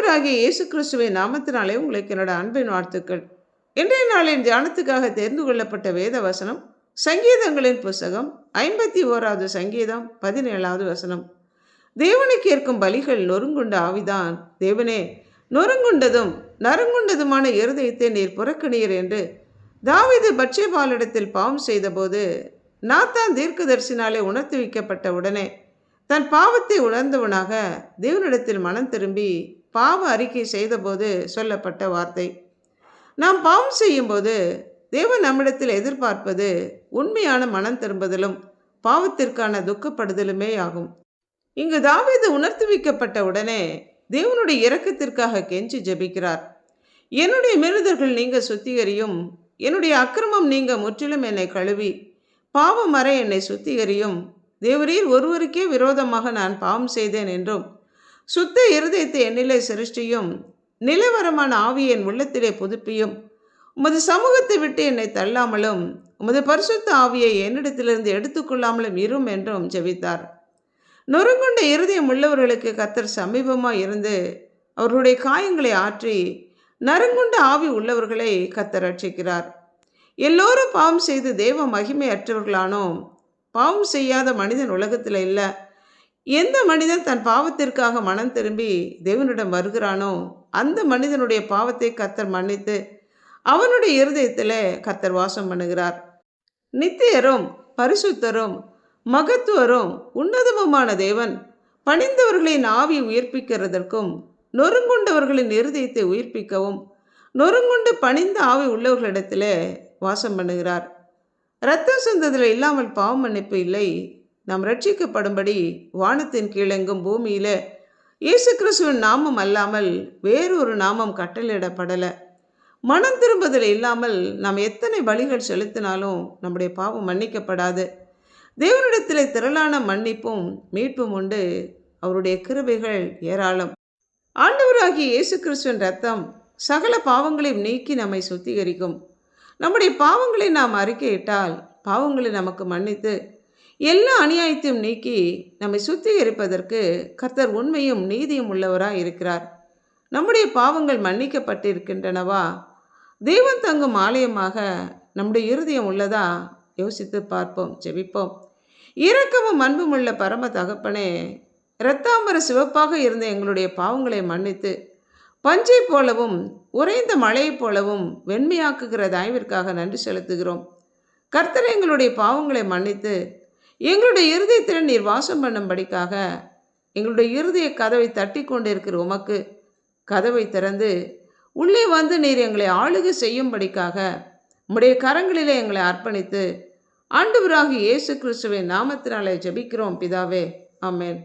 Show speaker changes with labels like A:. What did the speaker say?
A: ஆண்டவராகிய இயேசு கிறிஸ்துவின் நாமத்தினாலே உங்களுக்கு என்னோட அன்பின் வாழ்த்துக்கள். இன்றைய நாளின் தியானத்துக்காக தேர்ந்து கொள்ளப்பட்ட வேத வசனம் சங்கீதங்களின் புஸ்தகம் 51வது சங்கீதம் 17வது வசனம். தேவனுக்கு ஏற்கும் பலிகள் நொறுங்குண்ட ஆவிதான். தேவனே, நொறுங்குண்டதும் நறுங்குண்டதுமான இருதயத்தை நீர் புறக்கணியர் என்று தாவீது பத்சேபாளிடத்தில் பாவம் செய்தபோது நாத்தான் தீர்க்கதரிசினாலே உணர்த்தி வைக்கப்பட்ட உடனே தன் பாவத்தை உணர்ந்தவனாக தேவனிடத்தில் மனம் திரும்பி பாவ அறிக்கை செய்தபோது சொல்லப்பட்ட வார்த்தை. நாம் பாவம் செய்யும்போது தேவன் நம்மிடத்தில் எதிர்பார்ப்பது உண்மையான மனம் திரும்புதலும் பாவத்திற்கான துக்கப்படுதலுமே ஆகும். இங்கு தாவீது உணர்த்தி வைக்கப்பட்ட உடனே தேவனுடைய இரக்கத்திற்காக கெஞ்சி ஜெபிக்கிறார். என்னுடைய மீறுதல்கள் நீங்க சுத்திகரியும், என்னுடைய அக்கிரமம் நீங்க முற்றிலும் என்னை கழுவி பாவம் வரை என்னை சுத்திகரியும். தேவரீர் ஒருவருக்கே விரோதமாக நான் பாவம் செய்தேன் என்றும் சுத்த இருதயத்தை என்னிலே சிருஷ்டியும், நிலவரமான ஆவியை என் உள்ளத்திலே புதுப்பியும், உமது சமூகத்தை விட்டு என்னை தள்ளாமலும் உமது பரிசுத்த ஆவியை என்னிடத்திலிருந்து எடுத்துக்கொள்ளாமலும் இரும் என்றும் ஜெபித்தார். நொறுங்குண்ட இருதயம் உள்ளவர்களுக்கு கர்த்தர் சமீபமாக இருந்து அவர்களுடைய காயங்களை ஆற்றி நறுங்குண்ட ஆவி உள்ளவர்களை கர்த்தர் ரட்சிக்கிறார். எல்லோரும் பாவம் செய்து தேவ மகிமை அற்றவர்களானோம். பாவம் செய்யாத மனிதன் உலகத்தில் இல்லை. எந்த மனிதன் தன் பாவத்திற்காக மனம் திரும்பி தேவனிடம் வருகிறானோ அந்த மனிதனுடைய பாவத்தை கர்த்தர் மன்னித்து அவனுடைய இருதயத்தில் கர்த்தர் வாசம் பண்ணுகிறார். நித்தியரும் பரிசுத்தரும் மகத்துவரும் உன்னதமுமான தேவன் பணிந்தவர்களின் ஆவி உயிர்ப்பிக்கிறதற்கும் நொறுங்குண்டவர்களின் இருதயத்தை உயிர்ப்பிக்கவும் நொறுங்குண்டு பணிந்த ஆவி உள்ளவர்களிடத்தில் வாசம் பண்ணுகிறார். இரத்தம் சிந்துதல் இல்லாமல் பாவ மன்னிப்பு இல்லை. நாம் ரட்சிக்கப்படும்படி வானத்தின் கீழெங்கும் பூமியில் இயேசு கிறிஸ்துவின் நாமம் அல்லாமல் வேறொரு நாமம் கட்டளையிடப்படலை. மனம் திரும்புதல் இல்லாமல் நாம் எத்தனை பலிகள் செலுத்தினாலும் நம்முடைய பாவம் மன்னிக்கப்படாது. தேவனிடத்தில் திரளான மன்னிப்பும் மீட்பும் உண்டு. அவருடைய கிருபைகள் ஏராளம். ஆண்டவராகிய இயேசு கிறிஸ்துவின் ரத்தம் சகல பாவங்களையும் நீக்கி நம்மை சுத்திகரிக்கும். நம்முடைய பாவங்களை நாம் அறிக்கையிட்டால் பாவங்களை நமக்கு மன்னித்து எல்லா அநியாயத்தையும் நீக்கி நம்மை சுத்திகரிப்பதற்கு கர்த்தர் உண்மையும் நீதியும் உள்ளவராக இருக்கிறார். நம்முடைய பாவங்கள் மன்னிக்கப்பட்டிருக்கின்றனவா? தேவன் தங்கும் ஆலயமாக நம்முடைய இருதயம் உள்ளதா? யோசித்து பார்ப்போம், ஜெபிப்போம். இரக்கமும் அன்பும் உள்ள பரம தகப்பனே, இரத்தாம்பர சிவப்பாக இருந்த எங்களுடைய பாவங்களை மன்னித்து பஞ்சை போலவும் உறைந்த மழையைப் போலவும் வெண்மையாக்குகிற தயவிற்காக நன்றி செலுத்துகிறோம். கர்த்தர் எங்களுடைய பாவங்களை மன்னித்து எங்களுடைய இருதயத்தில் நீர் வாசம் பண்ணும்படிக்காக எங்களுடைய இருதய கதவை தட்டி கொண்டிருக்கிற உமக்கு கதவை திறந்து உள்ளே வந்து நீர் எங்களை ஆளுகை செய்யும்படிக்காக உம்முடைய கரங்களிலே எங்களை அர்ப்பணித்து ஆண்டவராகிய இயேசு கிறிஸ்துவின் நாமத்தினாலே ஜெபிக்கிறோம் பிதாவே. ஆமென்.